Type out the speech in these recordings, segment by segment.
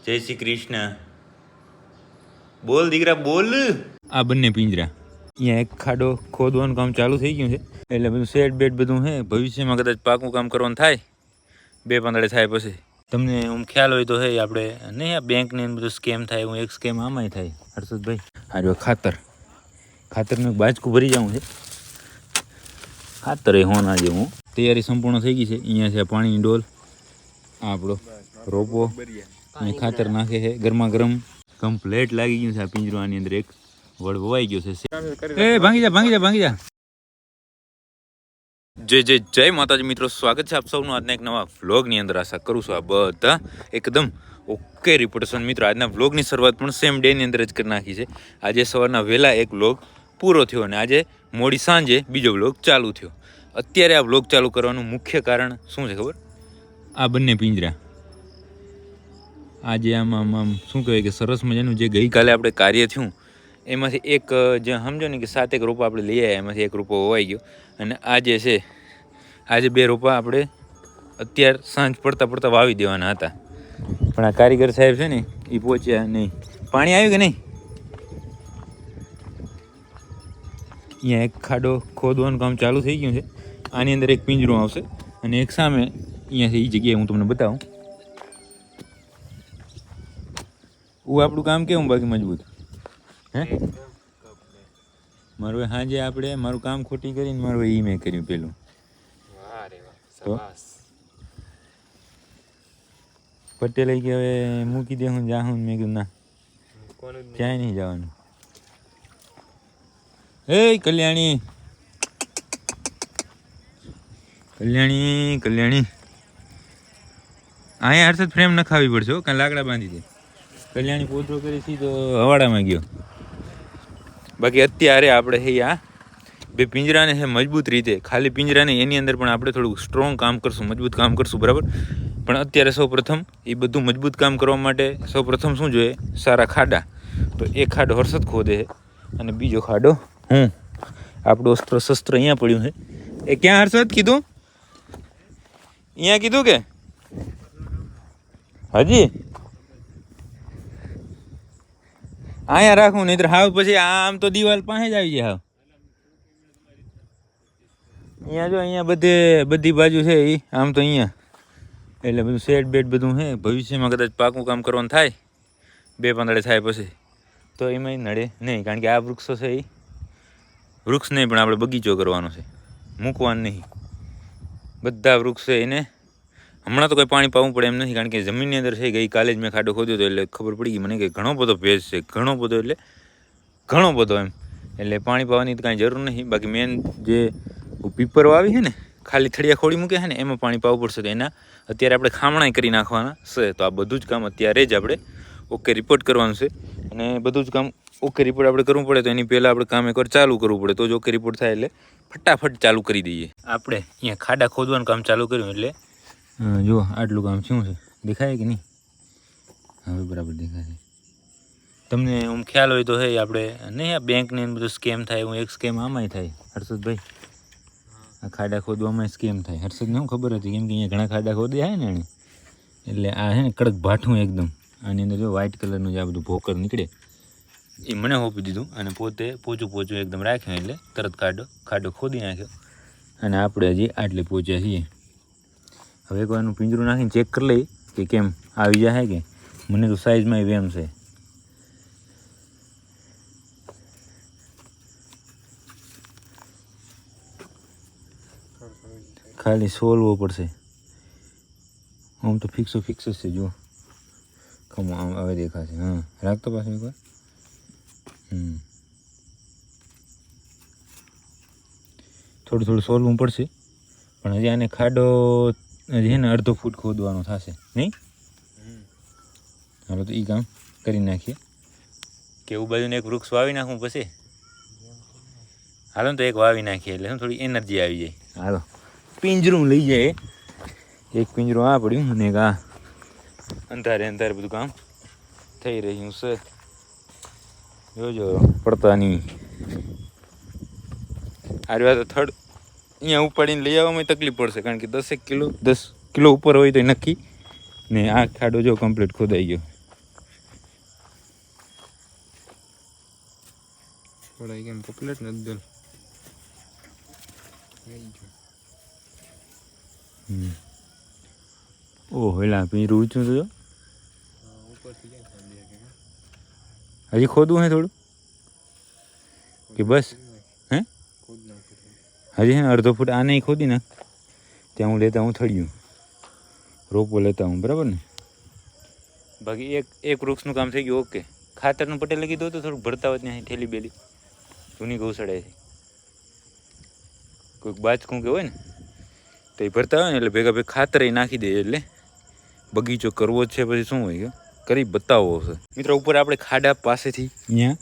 જય શ્રી કૃષ્ણ. બોલ દીકરા બોલ. આ બંને પિંજરા અહીંયા એક ખાડો ખોદવાનું કામ ચાલુ થઈ ગયું છે, એટલે બધું સેટ બેટ બધું છે. ભવિષ્યમાં કદાચ પાકું કામ કરવાનું થાય, 2-5 થાય પછી. તમને હું ખ્યાલ હોય તો હે આપણે નહીં આ બેંકની બધું સ્કેમ થાય, હું એક સ્કેમ આમાંય થાય. હર્ષદભાઈ આ જો ખાતરનું બાજકું ભરી જવું છે. ખાતર એ હોના જેવું તૈયારી સંપૂર્ણ થઈ ગઈ છે. અહીંયા છે પાણીની ડોલ, આ આપણો રોપો, અહીં ખાતર નાખે છે. ગરમા ગરમ કમ્પ્લેટ લાગી ગયું છે. આ પિંજરો આની અંદર એક વડ વવાઈ ગયો છે. એ ભાંગી જા. જય માતાજી મિત્રો, સ્વાગત છે આપ સૌનું આજના એક નવા વ્લોગની અંદર. આશા કરું છું આ બધા એકદમ ઓકે રિપોર્ટેશન. મિત્રો આજના વ્લોગની શરૂઆત પણ સેમ ડેની અંદર જ કરી નાખી છે. આજે સવારના વહેલા એક વ્લોગ પૂરો થયો અને આજે મોડી સાંજે બીજો વ્લોગ ચાલુ થયો. અત્યારે આ વ્લોગ ચાલુ કરવાનું મુખ્ય કારણ શું છે ખબર? આ બંને પિંજરા આજે આમ શું કહેવાય કે સરસ મજાનું જે ગઈકાલે આપણે કાર્ય થયું એમાંથી એક જે સમજો ને કે 7 રોપા આપણે લઈ આવ્યા, એમાંથી એક રોપો હોવાઈ ગયો. અને આજે છે, આજે 2 રોપા આપણે અત્યારે સાંજ પડતા વાવી દેવાના હતા, પણ આ કારીગર સાહેબ છે ને એ પહોંચ્યા નહીં. પાણી આવ્યું કે નહીં? અહીંયા એક ખાડો ખોદવાનું કામ ચાલુ થઈ ગયું છે. આની અંદર એક પિંજરું આવશે અને એક સામે અહીંયાથી એ જગ્યાએ હું તમને બતાવું. આપણું કામ કેવું બાકી મજબૂત હે? મારું સાંજે આપણે મારું કામ ખોટી કરીને મારું મેં કર્યું પેલું. તો પટેલે કે હવે મૂકી દે, હું જાઉં. મેં કીધું ના, ક્યાંય નહીં જવાનું. એ કલ્યાણી અહીંયા હર્ષદ ફ્રેમ નખાવી પડશે, કાં લાકડા બાંધી દે. કલ્યાણી પોતરો કરી સીધો હવાડામાં ગયો. બાકી અત્યારે આપણે આ 2 પિંજરાને છે મજબૂત રીતે, ખાલી પિંજરાને એની અંદર પણ આપણે થોડું સ્ટ્રોંગ કામ કરશું, મજબૂત કામ કરશું, બરાબર. પણ અત્યારે સૌપ્રથમ એ બધું મજબૂત કામ કરવા માટે સૌપ્રથમ શું જોઈએ? સારા ખાડા. તો એક ખાડો હર્ષદ ખોદે છે અને બીજો ખાડો હું. આપણું શસ્ત્ર અહીંયા પડ્યું છે. એ ક્યાં હર્ષદ કીધું? અહીંયા કીધું કે હજી અહીંયા રાખું, નહીં હાવ પછી આમ તો દિવાલ પાસે જ આવી જાય. હાવ અહીંયા જો, અહીંયા બધી બાજુ છે એ આમ તો અહીંયા, એટલે બધું સેટ બેટ બધું છે. ભવિષ્યમાં કદાચ પાકું કામ કરવાનું થાય, 2-5 થાય પછી, તો એમાં નડે નહીં. કારણ કે આ વૃક્ષો છે એ વૃક્ષ નહીં, પણ આપણે બગીચો કરવાનો છે, મૂકવાનું નહીં. બધા વૃક્ષ છે એને હમણાં તો કંઈ પાણી પાવું પડે એમ નથી, કારણ કે જમીનની અંદર છે. ગઈકાલે જ મેં ખાડો ખોદ્યો હતો એટલે ખબર પડી ગઈ મને કે ઘણો બધો ભેજ છે, ઘણો બધો એમ. એટલે પાણી પાવાની તો કાંઈ જરૂર નહીં. બાકી મેન જે પીપર વાવી છે ને, ખાલી થળિયા ખોડી મૂકે છે ને, એમાં પાણી પાવું પડશે. તો એના અત્યારે આપણે ખામણાઈ કરી નાખવાના છે. તો આ બધું જ કામ અત્યારે જ આપણે ઓકે રિપોર્ટ કરવાનું છે. અને બધું જ કામ ઓકે રિપોર્ટ આપણે કરવું પડે, તો એની પહેલાં આપણે કામ એકવાર ચાલુ કરવું પડે, તો જ ઓકે રિપોર્ટ થાય. એટલે ફટાફટ ચાલુ કરી દઈએ. આપણે અહીંયા ખાડા ખોદવાનું કામ ચાલુ કર્યું એટલે જો આટલું કામ શું છે, દેખાય કે નહીં? હવે બરાબર દેખાય. તમને હું ખ્યાલ હોય તો હે આપણે નહીં આ બેંકની બધું સ્કેમ થાય, હું એક સ્કેમ આમાંય થાય. હર્ષદભાઈ આ ખાડા ખોદવામાં સ્કેમ થાય. હર્ષદને શું ખબર હતી? કેમ કે અહીંયા ઘણા ખાડા ખોદ્યા હોય ને એને, એટલે આ છે ને કડક ભાઠું એકદમ. આની અંદર જો વ્હાઇટ કલરનું જે આ બધું ભોકર નીકળે એ મને હોપી દીધું અને પોતે પોચું એકદમ રાખ્યું, એટલે તરત ખાડો ખોદી નાખ્યો. અને આપણે હજી આટલે પહોંચ્યા છીએ. હવે એકવાર એનું પિંજરું નાખીને ચેક કરી લઈ કે કેમ આવી જાય કે. મને તો સાઈઝમાં વેમ છે. ખાલી સોલવો પડશે. આમ તો ફિક્સ જ છે. જુઓ ખમો આમ હવે દેખાશે. હા રાખતો પાછું એકવાર. થોડું સોલવું પડશે, પણ હજી આને ખાડો હજી ને 1/2 ફૂટ ખોદવાનો થશે નહીં. હાલો તો એ કામ કરી નાખીએ. કેવું બાજુને એક વૃક્ષ વાવી નાખું પછી. હાલો તો એક વાવી નાખીએ એટલે થોડી એનર્જી આવી જાય. હાલો પિંજરું લઈ જાય. એક પિંજરું આ પડ્યું અને એક આ અંધારે બધું કામ થઈ રહ્યું છે. જોજો પડતા નહીં. આ તો થડ અહીંયા ઉપાડીને લઈ આવવામાં તકલીફ પડશે, કારણ કે 10 કિલો ઉપર હોય તો નક્કી ને. આ ખાડો જો કમ્પ્લીટ ખોદાઈ ગયો. થોડા કેમ પોપ્યુલેટ નથી દલ ઓહ એલા પીરું ઊંચું તો ઉપરથી ક્યાં હજી ખોદવું હે થોડું કે બસ હે ખુદ નાખું હજી હે ને અડધો ફૂટ આ નહીં ખોદી નાખ ત્યાં હું લેતા હું થળિયું રોપો લેતા હું બરાબર ને બાકી એક વૃક્ષનું કામ થઈ ગયું ઓકે ખાતરનું પટેલે કીધું હતું થોડુંક ભરતા હોય ત્યાં થેલી બેલી જૂની ગૌશાળા છે કોઈક બાચકું કે હોય ને તો એ ભરતા હોય ને એટલે ભેગા ભેગા ખાતર નાખી દે એટલે બગીચો કરવો જ છે પછી શું હોય કે કરી બતાવવો છે મિત્રો ઉપર આપણે ખાડા પાસેથી અહીંયા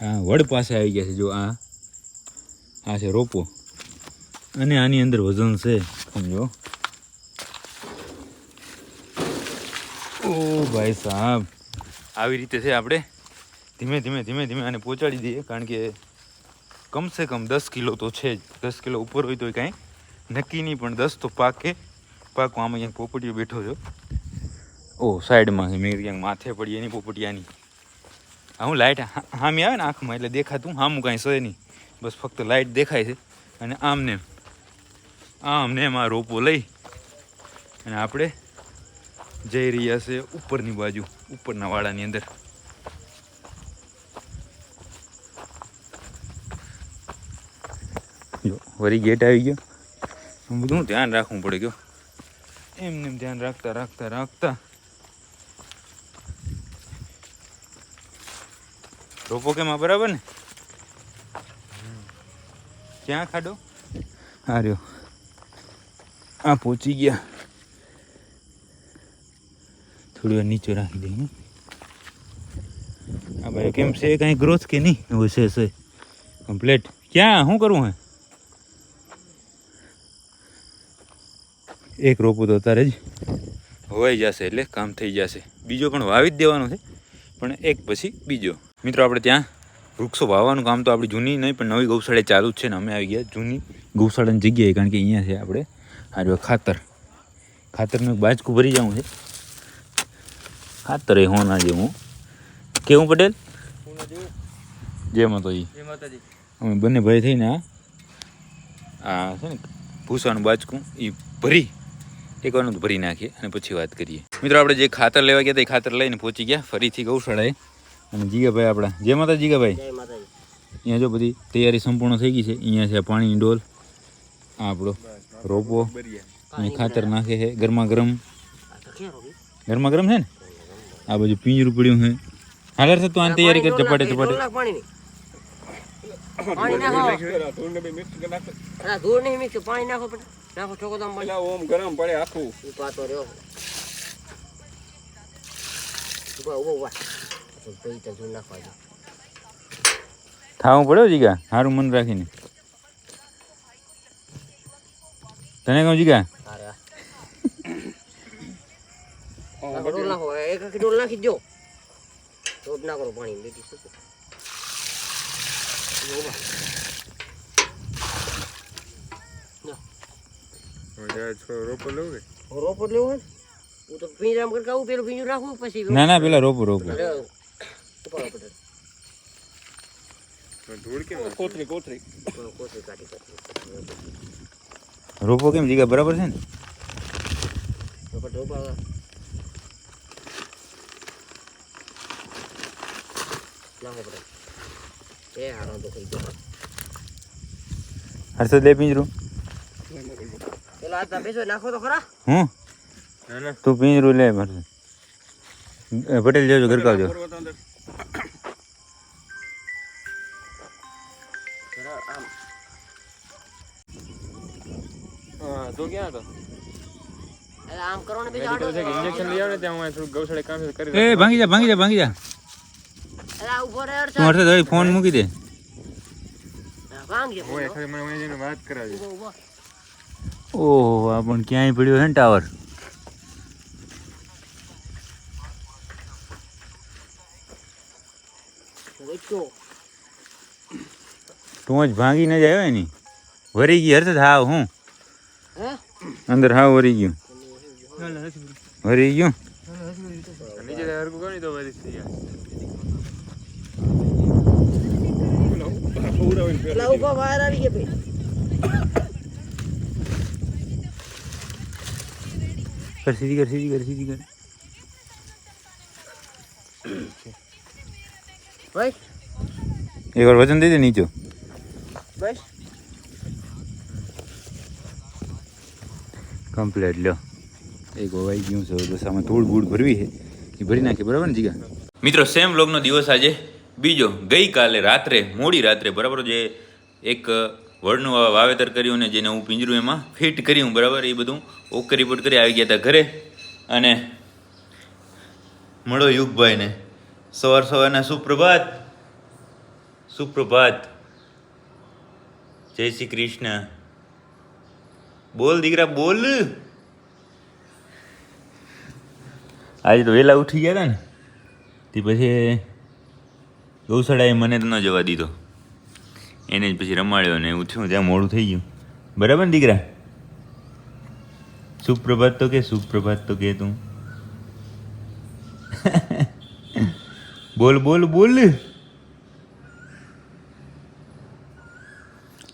આ વડ પાસે આવી ગયા છે જો આ છે રોપો અને આની અંદર વજન છે સમજો ઓ ભાઈ સાહેબ આવી રીતે છે આપણે ધીમે ધીમે આને પહોંચાડી દઈએ કારણ કે કમસે કમ 10 કિલો તો છે જ 10 કિલો ઉપર હોય તો કાંઈ નક્કી નહીં પણ 10 તો પાકો આમાં ક્યાંક પોપટીયો બેઠો છો ઓ સાઈડમાં મેં ક્યાંક માથે પડી એની પોપટિયાની હું લાઇટ હામી આવે ને આંખમાં એટલે દેખાતું હામું કાંઈ છે નહીં બસ ફક્ત લાઇટ દેખાય છે અને આમને એમાં રોપો લઈ અને આપણે જઈ રહ્યા છે ઉપરની બાજુ ઉપરના વાડાની અંદર જો વળી ગેટ આવી ગયો બધું ધ્યાન રાખવું પડે ગયો એમને ધ્યાન રાખતા રોપો કેમ આ બરાબર ને ક્યાં ખાડો આ રહ્યો આ પહોંચી ગયા થોડી વાર નીચે રાખી દઈએ હા ભાઈ કેમ છે કાંઈ ગ્રોથ કે નહીં એવું છે કમ્પ્લેટ ક્યાં શું કરવું હે એક રોપો તો અત્યારે જ હોવાઈ જશે એટલે કામ થઈ જશે બીજો પણ વાવી જ દેવાનો છે પણ એક પછી બીજો મિત્રો આપણે ત્યાં વૃક્ષો વાવવાનું કામ તો આપણી જૂની નહીં પણ નવી ગૌશાળા ચાલુ જ છે ને અમે આવી ગયા જૂની ગૌશાળાની જગ્યાએ કારણ કે અહીંયા છે આપણે આ જો ખાતરનું એક બાજકું ભરી જવું છે ખાતર એ હોના જેવું કેવું પટેલ જય માતાજી અમે બંને ભાઈ થઈને આ છે ને ભૂસાનું બાજકું એ એકવાનું તો ભરી નાખીએ અને પછી વાત કરીએ મિત્રો આપણે જે ખાતર લેવા ગયા હતા એ ખાતર લઈને પહોંચી ગયા ફરીથી ગૌશાળાએ અને જીગાભાઈ આપણા જય માતા જીગાભાઈ અહીંયા જો બધી તૈયારી સંપૂર્ણ થઈ ગઈ છે અહીંયા છે પાણીની ડોલ આ આપણો રોપો અને ખાતર નાખે છે ગરમા ગરમ છે ને આ બાજુ પિંજરું પડ્યું છે હાલર છે તું આની તૈયારી કર ચપાટે થાવું પડ્યો જીગા સારું મન રાખીને તને કહું જીગા નાખી દો ના કરો પાણી રોપો લેવું રોપો લેવો હોય હું તો પિંજરામ કરકાવું પેલું પિંજરું રાખવું પછી ના પેલા રોપો કોથરી રોપો કેમ જીગા બરાબર છે ને હર્ષદ લે પિંજરું નાખો તો ખરા હું તું પિંજરું લે હર્ષદ પટેલ જજો ગરકાવજો તો ક્યાં હતો આમ કરો ને ઇન્જેક્શન લઈ આવે ને ત્યાં હું થોડું ગૌશાળે કામ કરી એ ભાંગી જા તું હર્ષદ ફોન મૂકી દે મને વાત કરાવી ઓહો આ પણ ક્યાંય પડ્યો છે ને ટાવર તું જ ભાંગી ન જાય હોય ને વરી ગઈ હર્ષદ હાવ હું અંદર હાવ વરી ગયું નીચે હરકું કરી તો વરી થઈ પેલા ઉભા બહાર આવી ગયા ભાઈ. કર સીધી કર સીધી કર સીધી કર. ભાઈ એક વાર વજન દઈ દે નીચો. બસ કમ્પ્લીટ લ્યો. એક વવાઈ ગયું છે બસ આમાં ધૂળ બૂળ ભરવી છે એ ભરી નાખી બરાબર ને જીગા. મિત્રો સેમ વ્લોગનો દિવસ આજે બીજો. ગઈકાલે રાત્રે મોડી રાત્રે બરાબર જે એક વડનું વાવેતર કર્યું ને જેને હું પિંજરું એમાં ફિટ કર્યું બરાબર એ બધું ઓકે રિપોર્ટ કરી આવી ગયા હતા ઘરે. અને મળો યુગભાઈને સવારના સુપ્રભાત. સુપ્રભાત. જય શ્રી કૃષ્ણ. બોલ દીકરા બોલ. આજે તો વહેલા ઉઠી ગયા હતા ને તે પછી ગૌશાળાએ મને તો ન જવા દીધો. એને જ પછી રમાડ્યો ને ઉઠ્યું ત્યાં મોડું થઈ ગયું બરાબર ને દીકરા. સુપ્રભાત તો કે સુપ્રભાત તો કે તું બોલ બોલ બોલ.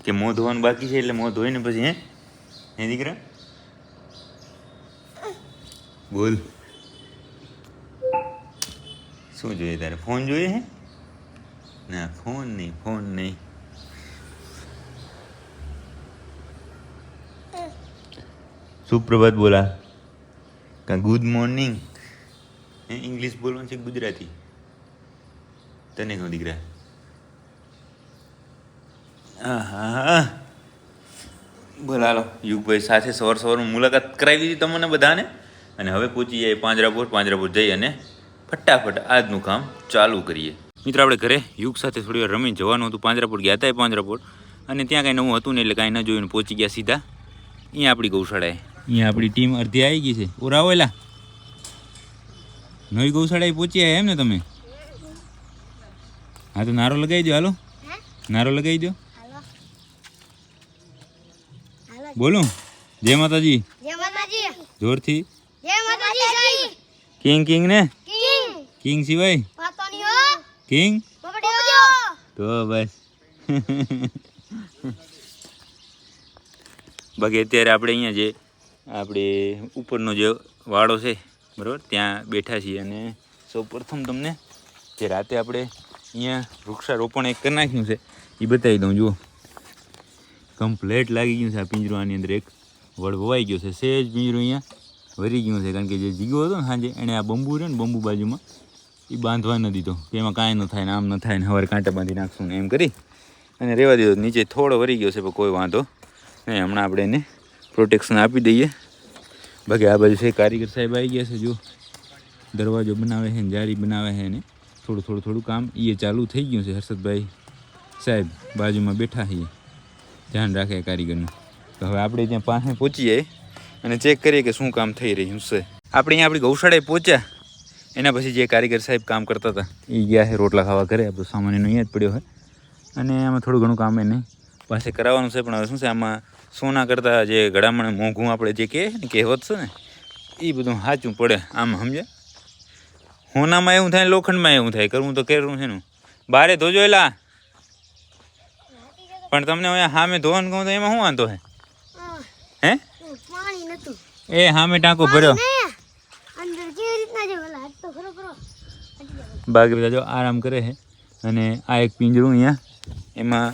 કે મોં ધોવાનું બાકી છે એટલે મોં ધોઈને પછી હે દીકરા બોલ. શું જોઈએ તારે? ફોન જોઈએ હે? ના ફોન નહીં ફોન નહીં. સુપ્રભાત બોલા કા ગુડ મોર્નિંગ. ઇંગ્લિશ બોલવાનું છે ગુજરાતી તને કહું દીકરા. હા બોલ હાલો યુગભાઈ સાથે સવારમાં મુલાકાત કરાવી દીધી તમને બધાને. અને હવે પહોંચી જાય પાંજરાપોર જઈ અને ફટાફટ આજનું કામ ચાલુ કરીએ. મિત્રો આપણે ઘરે યુગ સાથે થોડી વાર રમીને જવાનું હતું. પાંજરાપોર ગયા હતા પાંજરાપોર અને ત્યાં કાંઈ નવું હતું ને એટલે કાંઈ ન જોયું પહોંચી ગયા સીધા અહીંયા આપણી ગૌશાળાએ. અહીંયા આપણી ટીમ અડધી આવી ગઈ છે. ઓરાવો એલા નવી ગૌશાળાએ પહોંચી આવ્યા એમ ને તમે? હા તો નારો લગાવી દો. હાલો નારો લગાવી દો. બોલો જય માતાજી. જય માતાજી. જોરથી જય માતાજી. કિંગ કિંગ ને કિંગ કિંગ સિવાય પાતોની હો કિંગ બબડ્યો તો બસ. બાકી અત્યારે આપણે અહીંયા જે આપણે ઉપરનો જે વાડો છે બરાબર ત્યાં બેઠા છીએ. અને સૌ પ્રથમ તમને જે રાતે આપણે અહીંયા વૃક્ષારોપણ એક કરી નાખ્યું છે એ બતાવી દઉં. જુઓ કમ્પ્લેટ લાગી ગયું છે આ પિંજરું. આની અંદર એક વડ વવાઈ ગયો છે. સેજ પિંજરું અહીંયા વરી ગયું છે કારણ કે જે જીગો હતો ને સાંજે એણે આ બંબુ રહ્યો ને બંબુ બાજુમાં એ બાંધવા ન દીધો કે એમાં કાંઈ ન થાય ને આમ ન થાય ને સવારે કાંટા બાંધી નાખશું ને એમ કરી અને રહેવા દીધો. નીચે થોડો વરી ગયો છે પણ કોઈ વાંધો નહીં. હમણાં આપણે એને પ્રોટેક્શન આપી દઈએ. બાકી આ બાજુ છે કારીગર સાહેબ આવી ગયા છે. જો દરવાજો બનાવે છે ને જારી બનાવે છે ને થોડું કામ એ ચાલુ થઈ ગયું છે. હર્ષદભાઈ સાહેબ બાજુમાં બેઠા છીએ ધ્યાન રાખે કારીગરનું. તો હવે આપણે ત્યાં પાસે પહોંચી જાય અને ચેક કરીએ કે શું કામ થઈ રહ્યું છે. આપણે અહીંયા આપણી ગૌશાળાએ પહોંચ્યા એના પછી જે કારીગર સાહેબ કામ કરતા હતા એ ગયા છે રોટલા ખાવા ઘરે. આપણો સામાન એનો અહીંયા જ પડ્યો હોય અને આમાં થોડું ઘણું કામ એને પાસે કરાવવાનું છે. પણ હવે શું છે આમાં સોના કરતાં જે ગળામણ મોંઘું આપણે જે કહે ને કહેવત છે ને એ બધું સાચું પડે. આમ સમજે હોનામાં એવું થાય લોખંડમાં એવું થાય. કરવું તો કરવું છે ને. બારે ધોજો એલા પણ તમને અહીંયા સામે ધોવાનું કહું તો એમાં શું વાંધો હે? હે પાણી નતું એ સામે ટાંકો ભર્યો. અંદર કેવી રીતના જે ઓલા હાથ તો ખરો ખરો બાકી બધા જો આરામ કરે છે. અને આ એક પિંજરું અહીંયા એમાં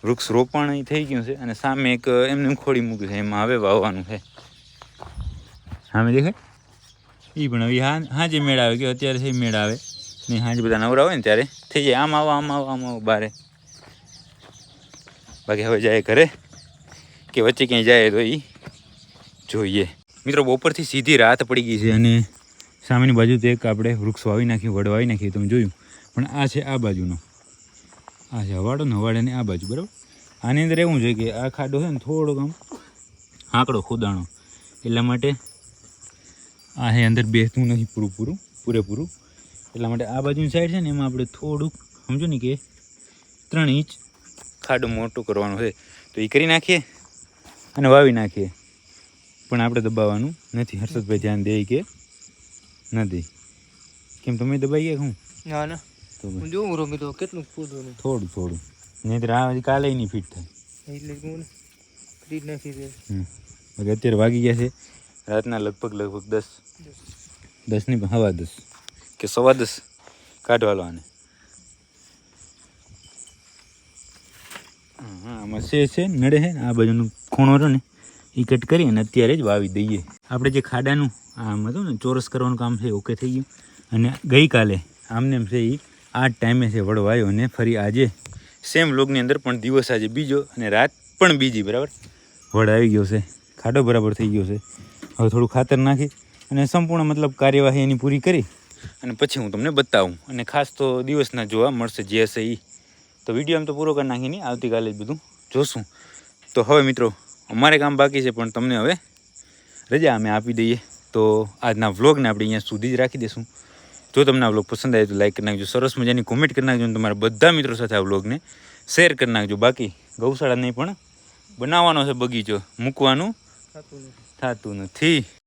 વૃક્ષ રોપણ થઈ ગયું છે અને સામે એક એમને ખોડી મૂક્યું છે. એમાં હવે વાવવાનું છે. સામે દેખાય એ પણ હવે હાજે મેળ આવે કે અત્યારે છે મેળ આવે નહીં. હાજે બધા નવરા હોય ને ત્યારે થઈ જાય. આમ આવો બારે. બાકી હવે જાય ઘરે કે વચ્ચે ક્યાંય જાય તો એ જોઈએ. મિત્રો બપોરથી સીધી રાત પડી ગઈ છે અને સામેની બાજુ તો એક આપણે વૃક્ષ વાવી નાખ્યું વડ વાવી નાખ્યું તમે જોયું. પણ આ છે આ બાજુનો આ છે હવાડો ને હવાડાની આ બાજુ બરાબર. આની અંદર એવું છે કે આ ખાડો છે ને થોડોક આમ આંકડો ખોદાણો એટલા માટે આ છે અંદર બેસતું નથી પૂરેપૂરું. એટલા માટે આ બાજુની સાઈડ છે ને એમાં આપણે થોડુંક સમજો ને કે 3 ઇંચ ખાડો મોટો કરવાનો છે તો એ કરી નાખીએ અને વાવી નાખીએ. પણ આપણે દબાવવાનું નથી. હર્ષદભાઈ ધ્યાન દે કે નથી? કેમ તમે દબાઈ ગયા? હું ના ના તો હું જોઉં રોમી તો કેટલું કૂદવાનું થોડું નહીં તો આ કાલે નહીં ફિટ થાય. એટલે કોણ ખરીદ નાખી દે. બાકી અત્યારે વાગી ગયા છે રાતના લગભગ 10 નહીં પણ 10:15 કે 10:15 કાઢવાલો આને. હા આમાં છે નડે છે આ બાજુનું ખૂણો રહ્યો ને એ કટ કરી અને અત્યારે જ વાવી દઈએ. આપણે જે ખાડાનું આમ હતું ને ચોરસ કરવાનું કામ છે ઓકે થઈ ગયું. અને ગઈકાલે આમને એમ છે એ આ ટાઈમે છે વડો આવ્યો અને ફરી આજે સેમ વ્લોગની અંદર પણ દિવસ આજે બીજો અને રાત પણ બીજી બરાબર વડ આવી ગયો છે. ખાડો બરાબર થઈ ગયો છે. હવે થોડું ખાતર નાખી અને સંપૂર્ણ મતલબ કાર્યવાહી એની પૂરી કરી અને પછી હું તમને બતાવું. અને ખાસ તો દિવસના જોવા મળશે જે હશે એ તો વિડીયો આમ તો પૂરો કરી નાખી નહીં, આવતીકાલે જ બધું જોશું. તો હવે મિત્રો અમારે કામ બાકી છે પણ તમને હવે રજા અમે આપી દઈએ. તો આજના વ્લોગને આપણે અહીંયા સુધી જ રાખી દઈશું. જો તમને આ વ્લોગ પસંદ આવે તો લાઈક કરી નાખજો, સરસ મજાની કોમેન્ટ કરી નાખજો અને તમારા બધા મિત્રો સાથે આ વ્લોગને શેર કરી નાખજો. બાકી ગૌશાળા નહીં પણ બનાવવાનો છે બગીચો, મૂકવાનું થતું નથી.